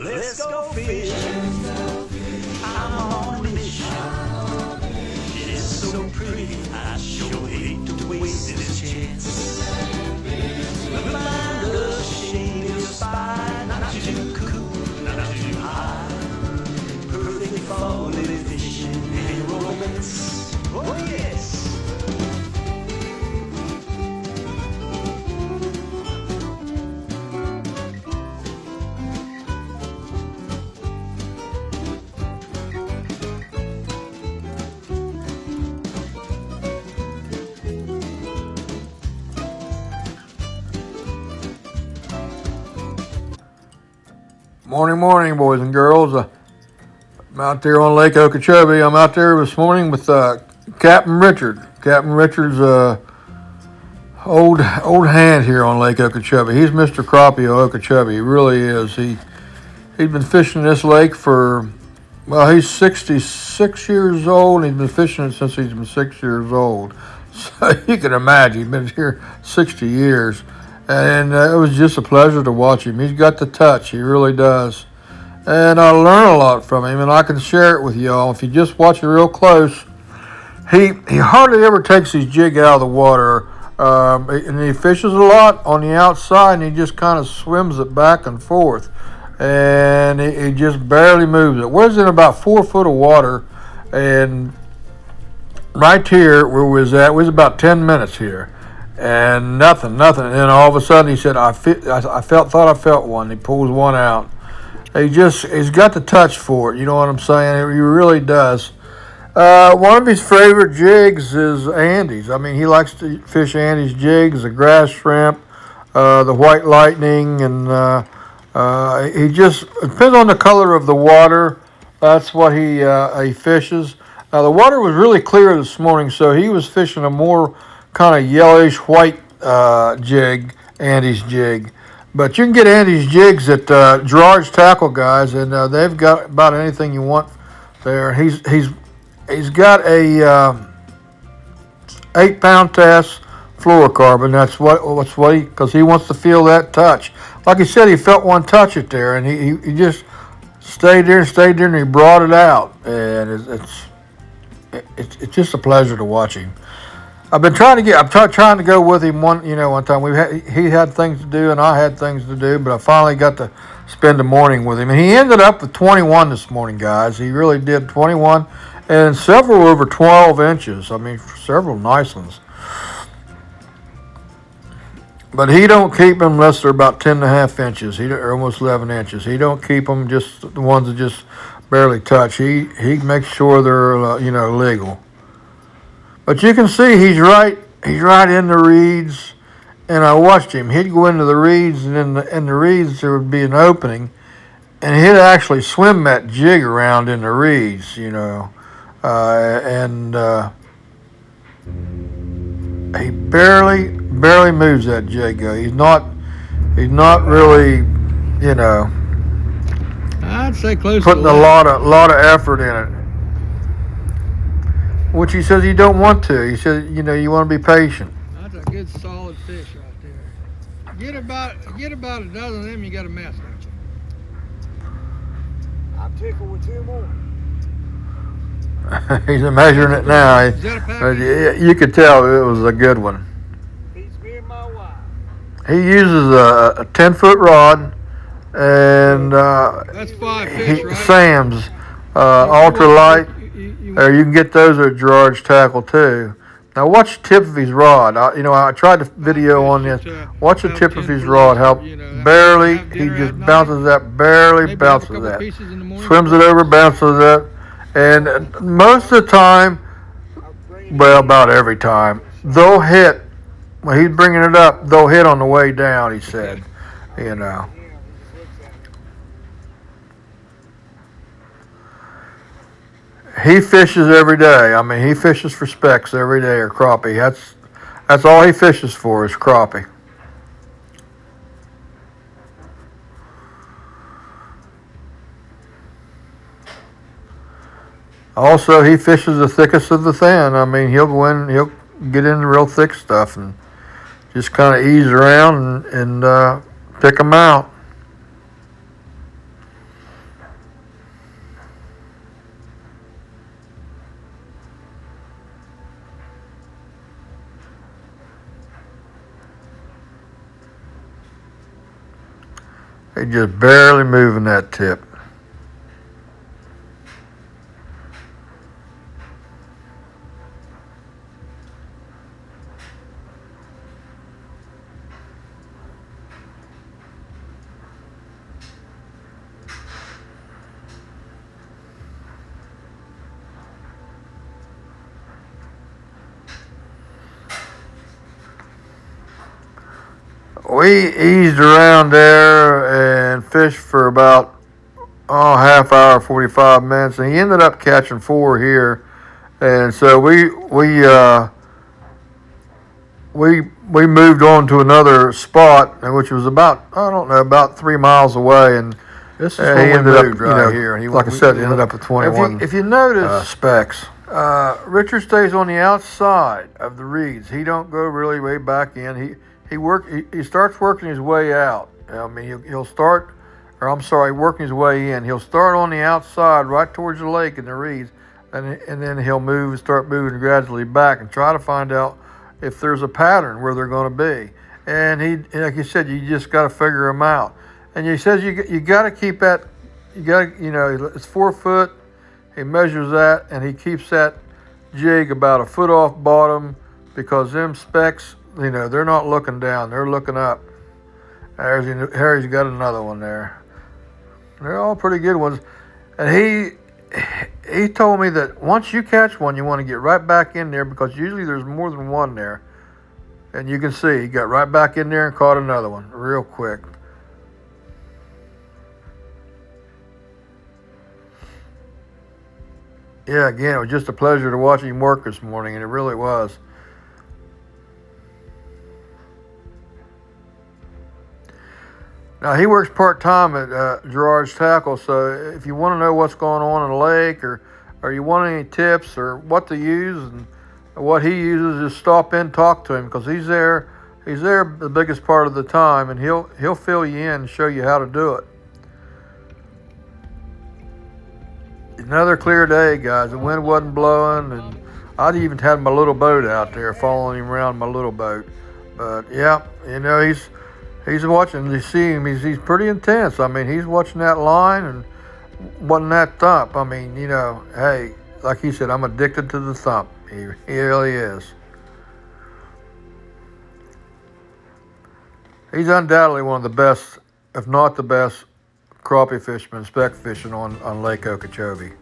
Let's go fishing. I'm on a mission. It's so pretty, I sure hate to waste this chance. We'll find a shady spot, not too cool, not too high. Perfect for living fishing and romance. Oh yes. Morning, boys and girls. I'm out there on Lake Okeechobee. I'm out there this morning with Captain Richard. Captain Richard's old hand here on Lake Okeechobee. He's Mr. Crappie of Okeechobee. He really is. He's been fishing this lake for, well, he's 66 years old. And he's been fishing it since he's been 6 years old. So you can imagine, he's been here 60 years. And it was just a pleasure to watch him. He's got the touch. He really does. And I learn a lot from him, and I can share it with y'all. If you just watch it real close, he hardly ever takes his jig out of the water. And he fishes a lot on the outside, and he just kind of swims it back and forth. And he just barely moves it. We're in about 4 foot of water, and right here where we was at, we was about 10 minutes here. And nothing. And then all of a sudden he said, thought I felt one. He pulls one out. He's got the touch for it. You know what I'm saying? He really does. One of his favorite jigs is Andy's. I mean, he likes to fish Andy's jigs, the grass shrimp, the white lightning, and he just, it depends on the color of the water. That's what he fishes. Now, the water was really clear this morning, so he was fishing a more kind of yellowish white jig, Andy's jig. But you can get Andy's jigs at Gerard's Tackle Guys, and they've got about anything you want there. He's got a 8-pound test fluorocarbon. That's what he, because he wants to feel that touch. Like he said, he felt one touch it there, and he just stayed there, and he brought it out, and it's just a pleasure to watch him. I'm trying to go with him one time. He had things to do and I had things to do, but I finally got to spend the morning with him. And he ended up with 21 this morning, guys. He really did, 21, and several over 12 inches. I mean, several nice ones. But he don't keep them unless they're about 10.5 inches. Or almost 11 inches. He don't keep them just the ones that just barely touch. He makes sure they're legal. But you can see he's right in the reeds, and I watched him. He'd go into the reeds, and in the reeds there would be an opening, and he'd actually swim that jig around in the reeds, and he barely moves that jig. He's not really, I'd say close putting to a lot of effort in it. Which he says he don't want to. He says, you want to be patient. That's a good solid fish right there. Get about a dozen of them, you got a mess, don't you? I'm tickled with 2 more. He's measuring it now. Is that a package? You could tell it was a good one. Beats me and my wife. He uses a 10-foot rod, and That's 5 fish, right? Sam's ultralight. Or you can get those at Gerard's Tackle too. Now watch the tip of his rod. I tried the video on this. Watch the tip of his rod. How barely he just bounces that. Barely bounces that. Swims it over, bounces that, and most of the time, well, about every time, they'll hit. When he's bringing it up, they'll hit on the way down. He said, He fishes every day. I mean, he fishes for specks every day or crappie. That's all he fishes for is crappie. Also, he fishes the thickest of the thin. I mean, he'll get into real thick stuff and just kind of ease around and pick them out. He's just barely moving that tip. We eased around there and fished for about half hour, 45 minutes, and he ended up catching 4 here. And so we moved on to another spot, which was about, I don't know, about 3 miles away. And This is he where we ended up, moved right here. And he like I said, he ended up with 21. If you notice, Specs. Richard stays on the outside of the reeds. He don't go really way back in. He starts working his way out. I mean, he'll start, or I'm sorry, working his way in. He'll start on the outside, right towards the lake in the reeds, and then he'll start moving gradually back and try to find out if there's a pattern where they're going to be. And like you said, you just got to figure them out. And he says you got to keep that. It's 4 foot. He measures that, and he keeps that jig about a foot off bottom, because them specks, they're not looking down, they're looking up. Harry's got another one there. They're all pretty good ones. And he told me that once you catch one, you want to get right back in there, because usually there's more than one there. And you can see he got right back in there and caught another one real quick. Yeah, again, it was just a pleasure to watch him work this morning, and it really was. Now, he works part-time at Gerard's Tackle, so if you want to know what's going on in the lake, or you want any tips or what to use and what he uses, just stop in, talk to him, because he's there the biggest part of the time, and he'll fill you in and show you how to do it. Another clear day, guys. The wind wasn't blowing, and I'd even had my little boat out there, following him around my little boat. But yeah, he's watching. You see him. He's pretty intense. I mean, he's watching that line and wanting that thump. I mean, hey, like he said, I'm addicted to the thump. He really is. He's undoubtedly one of the best, if not the best, crappie fisherman, speck fishing on Lake Okeechobee.